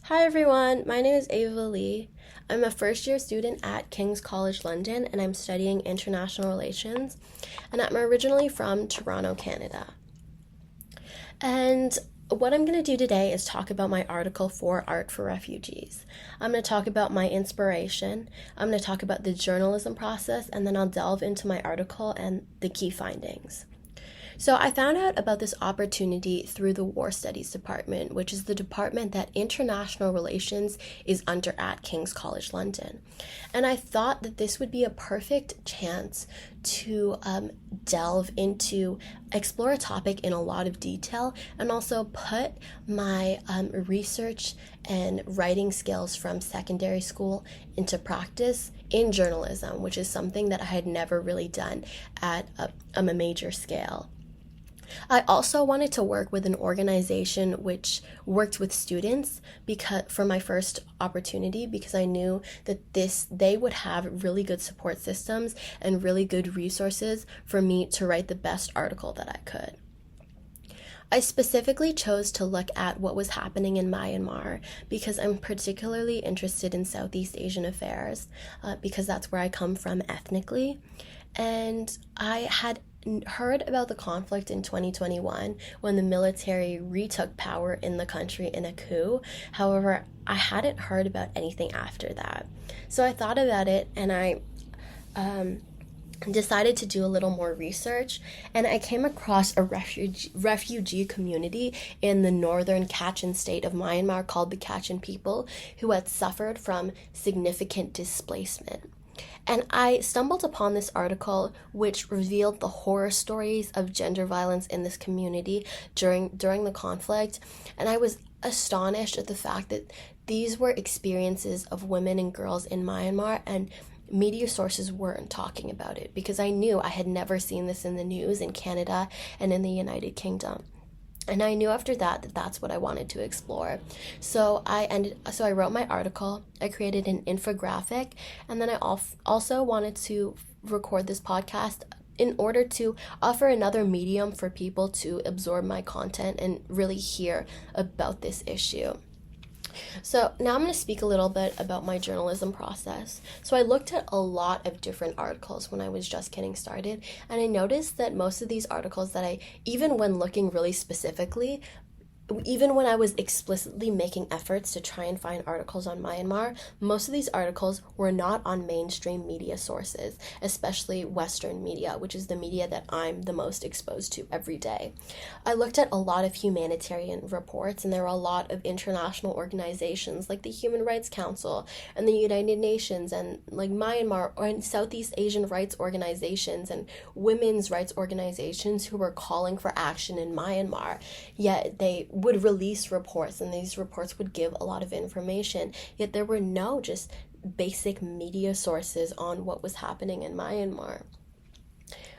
Hi everyone, my name is Ava Lee. I'm a first year student at King's College London and I'm studying international relations. And I'm originally from Toronto, Canada. And what I'm going to do today is talk about my article for Art for Refugees. I'm going to talk about my inspiration, I'm going to talk about the journalism process, and then I'll delve into my article and the key findings. So I found out about this opportunity through the War Studies Department, which is the department that international relations is under at King's College London. And I thought that this would be a perfect chance to explore a topic in a lot of detail and also put my research and writing skills from secondary school into practice in journalism, which is something that I had never really done at a major scale. I also wanted to work with an organization which worked with students for my first opportunity, because I knew that they would have really good support systems and really good resources for me to write the best article that I could. I specifically chose to look at what was happening in Myanmar because I'm particularly interested in Southeast Asian affairs, because that's where I come from ethnically. And I had heard about the conflict in 2021 when the military retook power in the country in a coup. However, I hadn't heard about anything after that. So I thought about it and I decided to do a little more research, and I came across a refugee community in the northern Kachin state of Myanmar called the Kachin people, who had suffered from significant displacement. And I stumbled upon this article which revealed the horror stories of gender violence in this community during the conflict, and I was astonished at the fact that these were experiences of women and girls in Myanmar, and media sources weren't talking about it because I knew I had never seen this in the news in Canada and in the United Kingdom. And I knew after that that's what I wanted to explore. So I wrote my article, I created an infographic, and then I also wanted to record this podcast in order to offer another medium for people to absorb my content and really hear about this issue. So now I'm going to speak a little bit about my journalism process. So I looked at a lot of different articles when I was just getting started, and I noticed that most of these articles even when looking really specifically, even when I was explicitly making efforts to try and find articles on Myanmar, most of these articles were not on mainstream media sources, especially Western media, which is the media that I'm the most exposed to every day. I looked at a lot of humanitarian reports, and there were a lot of international organizations like the Human Rights Council and the United Nations and like Myanmar and Southeast Asian rights organizations and women's rights organizations who were calling for action in Myanmar, yet they would release reports, and these reports would give a lot of information, yet there were no just basic media sources on what was happening in Myanmar.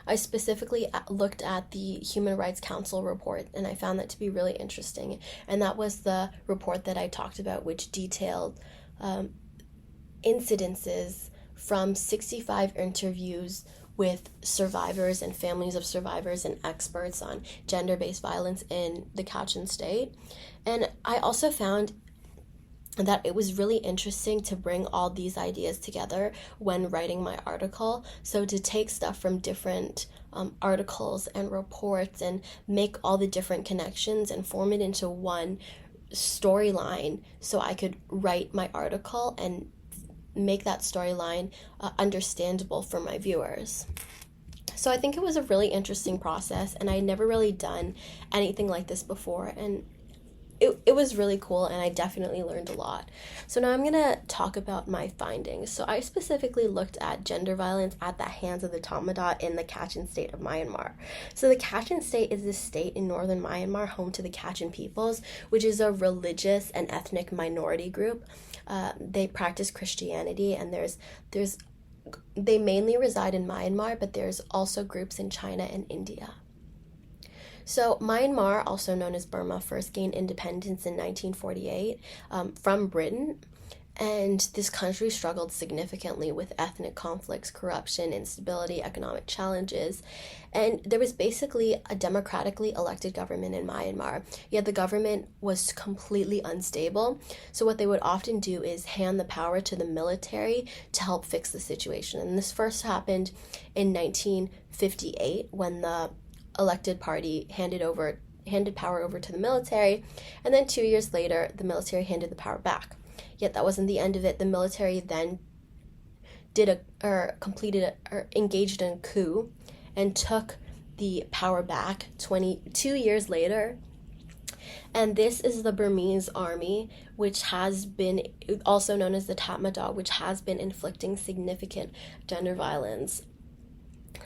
I specifically looked at the Human Rights Council report, and I found that to be really interesting, and that was the report that I talked about, which detailed incidences from 65 interviews with survivors and families of survivors and experts on gender-based violence in the Kachin state. And I also found that it was really interesting to bring all these ideas together when writing my article. So to take stuff from different articles and reports and make all the different connections and form it into one storyline so I could write my article and make that storyline understandable for my viewers. So I think it was a really interesting process, and I had never really done anything like this before, and it was really cool, and I definitely learned a lot. So now I'm going to talk about my findings. So I specifically looked at gender violence at the hands of the Tatmadaw in the Kachin state of Myanmar. So the Kachin state is this state in northern Myanmar, home to the Kachin peoples, which is a religious and ethnic minority group. They practice Christianity, and they mainly reside in Myanmar, but there's also groups in China and India. So Myanmar, also known as Burma, first gained independence in 1948 from Britain, And this country struggled significantly with ethnic conflicts, corruption, instability, economic challenges. And there was basically a democratically elected government in Myanmar, yet the government was completely unstable. So what they would often do is hand the power to the military to help fix the situation. And this first happened in 1958 when the elected party handed power over to the military, and then 2 years later the military handed the power back. Yet that wasn't the end of it. The military then engaged in a coup and took the power back 22 years later. And this is the Burmese army, which has been, also known as the Tatmadaw, which has been inflicting significant gender violence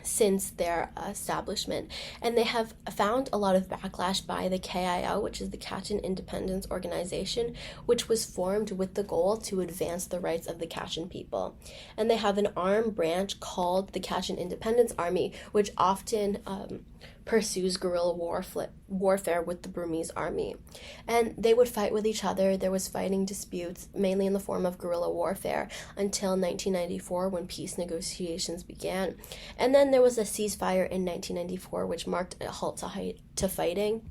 since their establishment. And they have found a lot of backlash by the KIO, which is the Kachin Independence Organization, which was formed with the goal to advance the rights of the Kachin people. And they have an armed branch called the Kachin Independence Army, which often pursues guerrilla warfare with the Burmese army. And they would fight with each other. There was fighting disputes, mainly in the form of guerrilla warfare, until 1994 when peace negotiations began. And then there was a ceasefire in 1994, which marked a halt to fighting.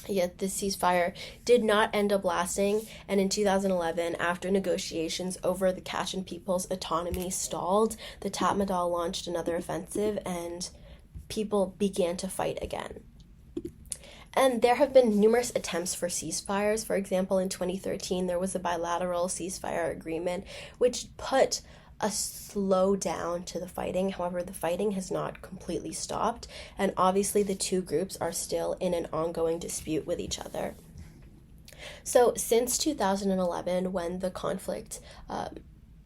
Yet the ceasefire did not end up lasting, and in 2011, after negotiations over the Kachin people's autonomy stalled, the Tatmadaw launched another offensive, and people began to fight again. And there have been numerous attempts for ceasefires. For example, in 2013, there was a bilateral ceasefire agreement which put a slowdown to the fighting. However, the fighting has not completely stopped, and obviously the two groups are still in an ongoing dispute with each other. So since 2011, when the conflict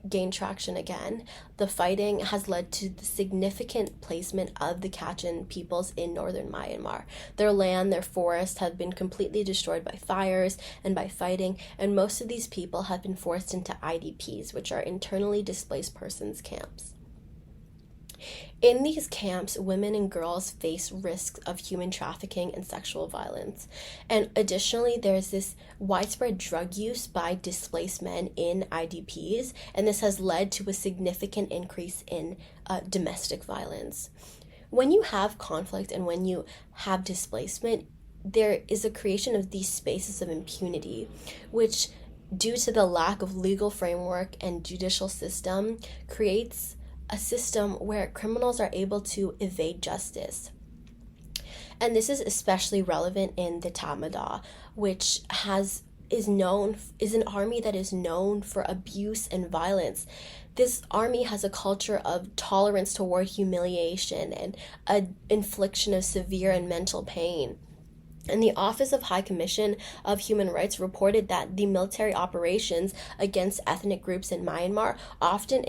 gained traction again, the fighting has led to the significant placement of the Kachin peoples in northern Myanmar. Their land, their forests have been completely destroyed by fires and by fighting, and most of these people have been forced into IDPs, which are internally displaced persons camps. In these camps, women and girls face risks of human trafficking and sexual violence. And additionally, there's this widespread drug use by displaced men in IDPs, and this has led to a significant increase in domestic violence. When you have conflict and when you have displacement, there is a creation of these spaces of impunity, which, due to the lack of legal framework and judicial system, creates a system where criminals are able to evade justice. And this is especially relevant in the Tatmadaw, which is an army that is known for abuse and violence. This army has a culture of tolerance toward humiliation and an infliction of severe and mental pain. And the Office of High Commission of Human Rights reported that the military operations against ethnic groups in Myanmar often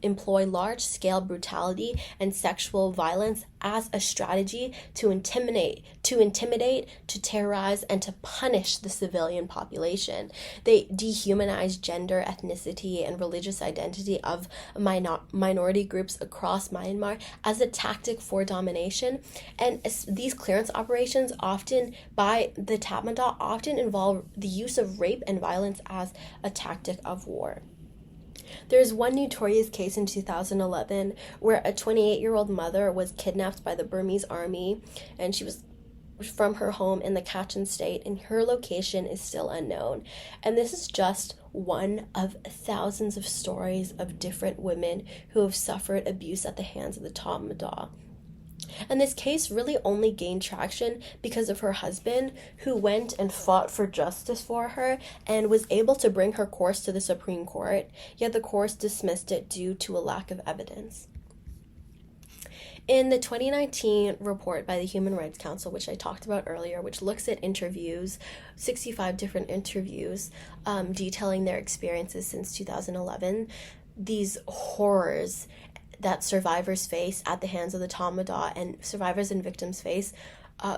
employ large-scale brutality and sexual violence as a strategy to intimidate, to terrorize, and to punish the civilian population. They dehumanize gender, ethnicity, and religious identity of minority groups across Myanmar as a tactic for domination. And these clearance operations often by the Tatmadaw often involve the use of rape and violence as a tactic of war. There's one notorious case in 2011 where a 28-year-old mother was kidnapped by the Burmese army, and she was from her home in the Kachin state, and her location is still unknown. And this is just one of thousands of stories of different women who have suffered abuse at the hands of the Tatmadaw. And this case really only gained traction because of her husband, who went and fought for justice for her and was able to bring her case to the Supreme Court, yet the court dismissed it due to a lack of evidence. In the 2019 report by the Human Rights Council, which I talked about earlier, which looks at interviews, 65 different interviews, detailing their experiences since 2011, these horrors that survivors face at the hands of the Tatmadaw and survivors and victims face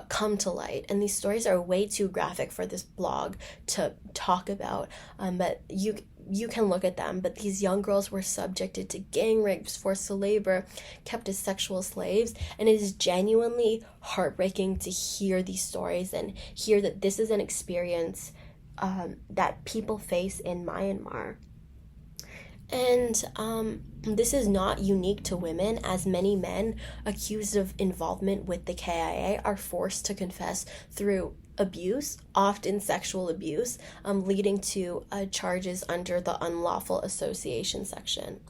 come to light. And these stories are way too graphic for this blog to talk about, but you can look at them. But these young girls were subjected to gang rapes, forced labor, kept as sexual slaves, and it is genuinely heartbreaking to hear these stories and hear that this is an experience that people face in Myanmar. And this is not unique to women, as many men accused of involvement with the KIA are forced to confess through abuse, often sexual abuse, leading to charges under the unlawful association section.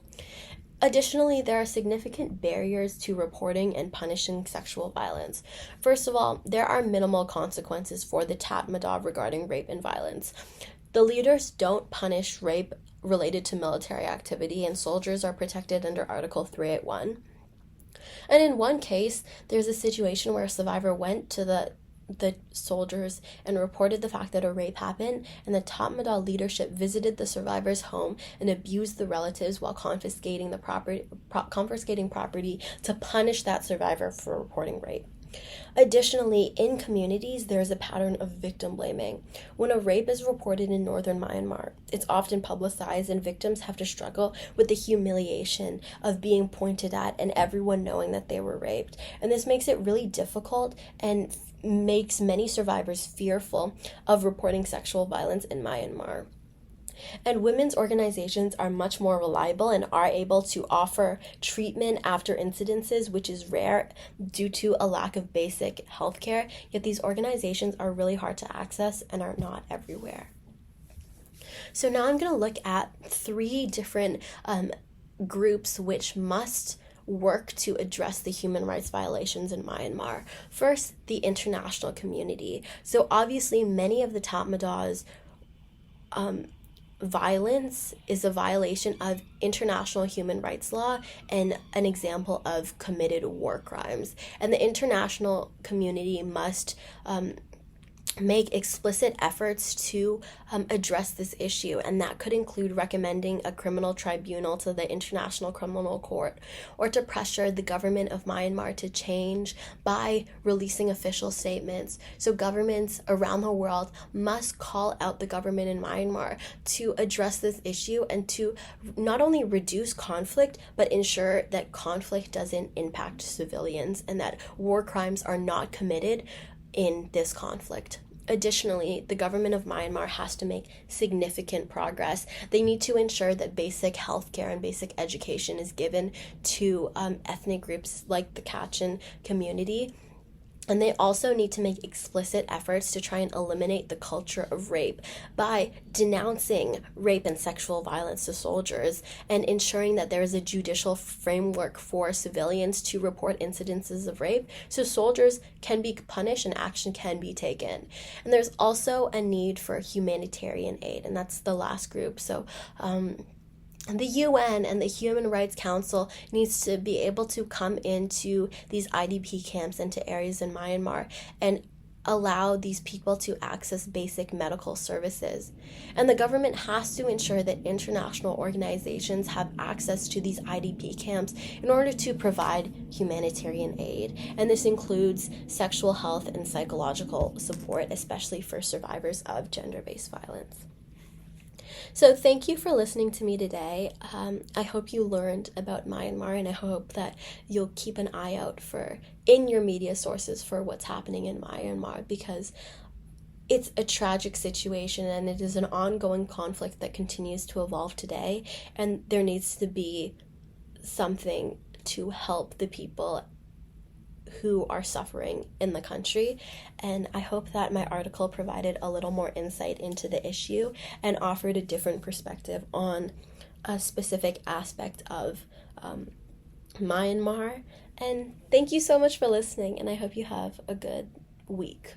Additionally, there are significant barriers to reporting and punishing sexual violence. First of all, there are minimal consequences for the Tatmadaw regarding rape and violence. The leaders don't punish rape related to military activity, and soldiers are protected under Article 381. And in one case, there's a situation where a survivor went to the soldiers and reported the fact that a rape happened, and the Tatmadaw leadership visited the survivor's home and abused the relatives while confiscating property to punish that survivor for reporting rape. Additionally, in communities, there is a pattern of victim blaming. When a rape is reported in northern Myanmar, it's often publicized, and victims have to struggle with the humiliation of being pointed at and everyone knowing that they were raped. And this makes it really difficult and makes many survivors fearful of reporting sexual violence in Myanmar. And women's organizations are much more reliable and are able to offer treatment after incidences, which is rare due to a lack of basic health care. Yet these organizations are really hard to access and are not everywhere. So now I'm going to look at 3 different groups which must work to address the human rights violations in Myanmar. First, the international community. So obviously many of the Tatmadaw's violence is a violation of international human rights law and an example of committed war crimes. And the international community must make explicit efforts to address this issue, and that could include recommending a criminal tribunal to the International Criminal Court, or to pressure the government of Myanmar to change by releasing official statements. So governments around the world must call out the government in Myanmar to address this issue and to not only reduce conflict, but ensure that conflict doesn't impact civilians and that war crimes are not committed in this conflict. Additionally, the government of Myanmar has to make significant progress. They need to ensure that basic healthcare and basic education is given to ethnic groups like the Kachin community. And they also need to make explicit efforts to try and eliminate the culture of rape by denouncing rape and sexual violence to soldiers and ensuring that there is a judicial framework for civilians to report incidences of rape so soldiers can be punished and action can be taken. And there's also a need for humanitarian aid, and that's the last group. So the UN and the Human Rights Council needs to be able to come into these IDP camps, into areas in Myanmar, and allow these people to access basic medical services. And the government has to ensure that international organizations have access to these IDP camps in order to provide humanitarian aid. And this includes sexual health and psychological support, especially for survivors of gender-based violence. So thank you for listening to me today. I hope you learned about Myanmar, and I hope that you'll keep an eye out in your media sources for what's happening in Myanmar, because it's a tragic situation and it is an ongoing conflict that continues to evolve today, and there needs to be something to help the people who are suffering in the country. And I hope that my article provided a little more insight into the issue and offered a different perspective on a specific aspect of Myanmar. And thank you so much for listening, and I hope you have a good week.